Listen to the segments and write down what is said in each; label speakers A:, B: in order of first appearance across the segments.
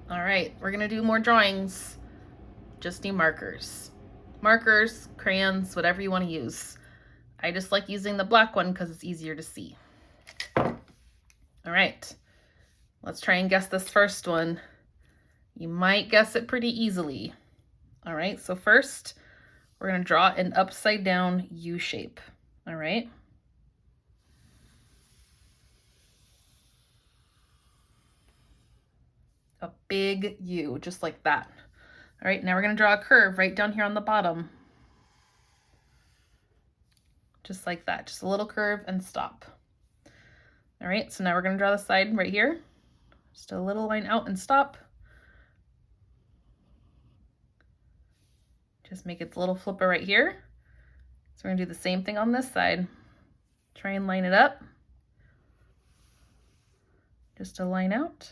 A: All right, we're gonna do more drawings. Just need markers. Markers, crayons, whatever you want to use. I just like using the black one because it's easier to see. All right, let's try and guess this first one. You might guess it pretty easily. All right, so first we're gonna draw an upside down U shape. All right. A big U, just like that. All right, now we're gonna draw a curve right down here on the bottom. Just like that, just a little curve and stop. All right, so now we're gonna draw the side right here. Just a little line out and stop. Just make its little flipper right here. So we're gonna do the same thing on this side. Try and line it up. Just a line out.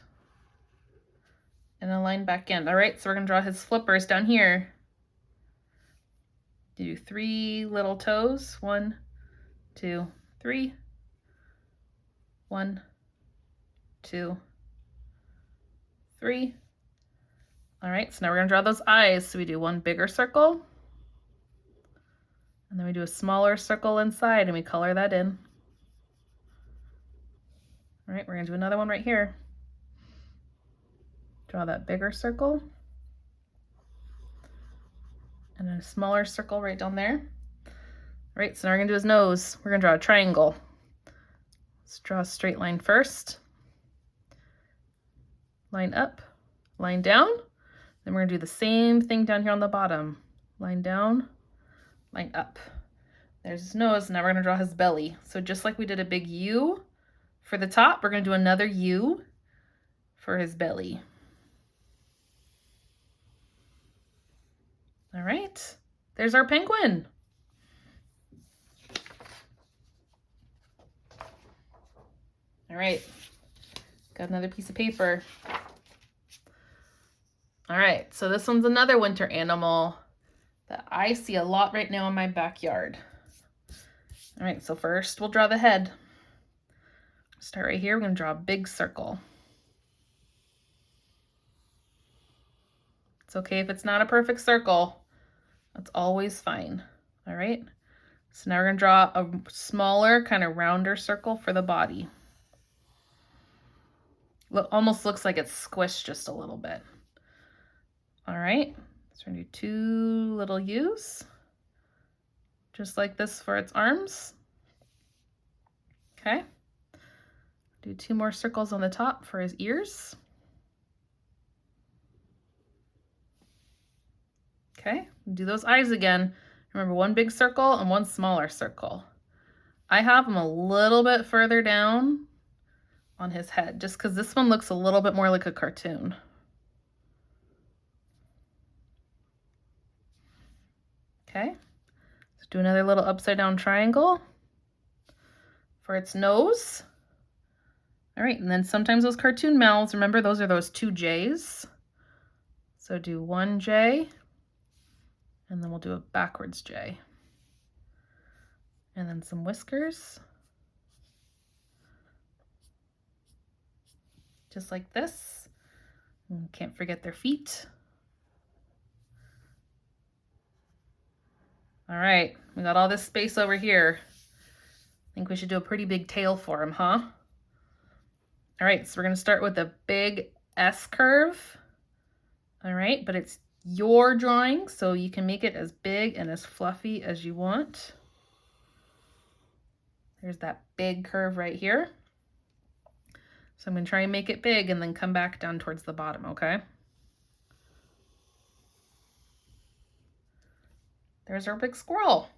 A: And a line back in. All right, so we're gonna draw his flippers down here. Do 3 little toes. 1, 2, 3. 1, 2, 3. All right, so now we're gonna draw those eyes. So we do one bigger circle, and then we do a smaller circle inside, and we color that in. All right, we're gonna do another one right here. Draw that bigger circle, and then a smaller circle right down there. All right, so now we're gonna do his nose. We're gonna draw a triangle. Let's draw a straight line first. Line up, line down. Then we're gonna do the same thing down here on the bottom. Line down, line up. There's his nose. Now we're gonna draw his belly. So just like we did a big U for the top, we're gonna do another U for his belly. All right, there's our penguin. All right, got another piece of paper. All right, so this one's another winter animal that I see a lot right now in my backyard. All right, so first we'll draw the head. Start right here, we're gonna draw a big circle. It's okay if it's not a perfect circle. That's always fine, all right? So now we're gonna draw a smaller, kind of rounder circle for the body. Almost looks like it's squished just a little bit. All right, so we're gonna do 2 little U's, just like this for its arms. Okay, do 2 more circles on the top for his ears. Okay, do those eyes again. Remember, 1 big circle and 1 smaller circle. I have them a little bit further down on his head, just because this one looks a little bit more like a cartoon. Okay, let's do another little upside down triangle for its nose. All right, and then sometimes those cartoon mouths, remember those are those 2 J's. So do 1 J, and then we'll do a backwards J. And then some whiskers. Just like this. And can't forget their feet. All right, we got all this space over here. I think we should do a pretty big tail for him, huh? All right, so we're gonna start with a big S curve. All right, but it's your drawing, so you can make it as big and as fluffy as you want. There's that big curve right here. So I'm gonna try and make it big and then come back down towards the bottom, okay? There's our big squirrel.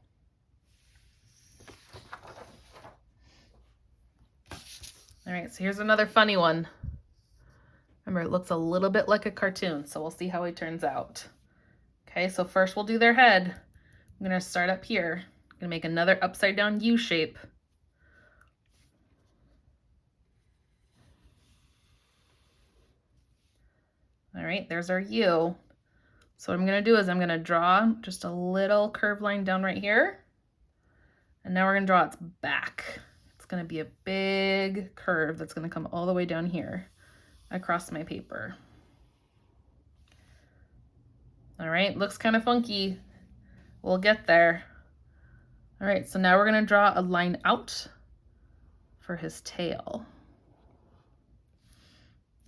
A: All right, so here's another funny one. Remember, it looks a little bit like a cartoon, so we'll see how he turns out. Okay, so first we'll do their head. I'm gonna start up here. I'm gonna make another upside down U shape. All right, there's our U. So what I'm gonna do is I'm gonna draw just a little curved line down right here. And now we're gonna draw its back. It's gonna be a big curve that's gonna come all the way down here across my paper. All right, looks kind of funky. We'll get there. All right, so now we're gonna draw a line out for his tail.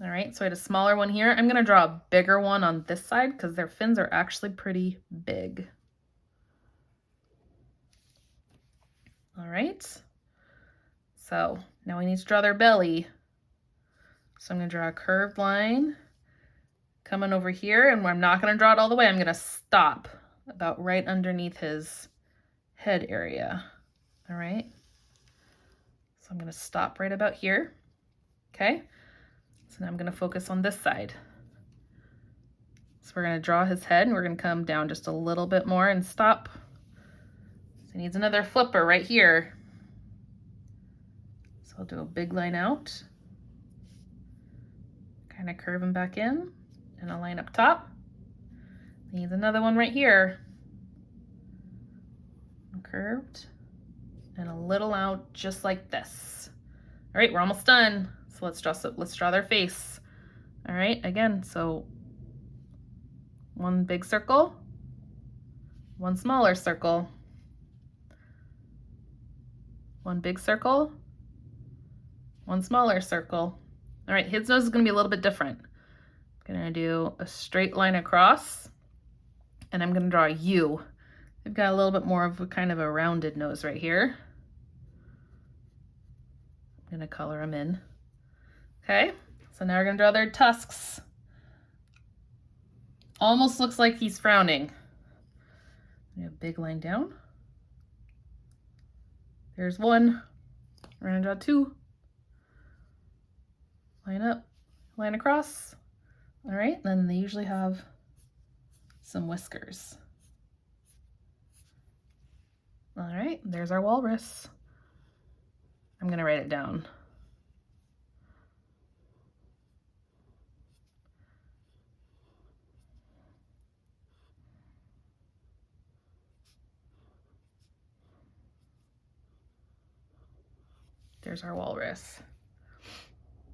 A: All right, so I had a smaller one here. I'm gonna draw a bigger one on this side because their fins are actually pretty big. All right, so now we need to draw their belly. So I'm gonna draw a curved line coming over here, and I'm not gonna draw it all the way. I'm gonna stop about right underneath his head area. All right, so I'm gonna stop right about here. Okay, so now I'm gonna focus on this side. So we're gonna draw his head and we're gonna come down just a little bit more and stop. So he needs another flipper right here. So I'll do a big line out, kind of curve him back in, and a line up top. He needs another one right here. Curved and a little out just like this. All right, we're almost done. So let's draw their face. All right, again, so one big circle, one smaller circle, one big circle, one smaller circle. All right, his nose is gonna be a little bit different. I'm gonna do a straight line across, and I'm gonna draw a U. They've got a little bit more of a kind of a rounded nose right here. I'm gonna color them in. Okay, so now we're gonna draw their tusks. Almost looks like he's frowning. A big line down. There's one. We're gonna draw two. Line up, line across. All right, then they usually have some whiskers. All right, there's our walrus. I'm gonna write it down. There's our walrus.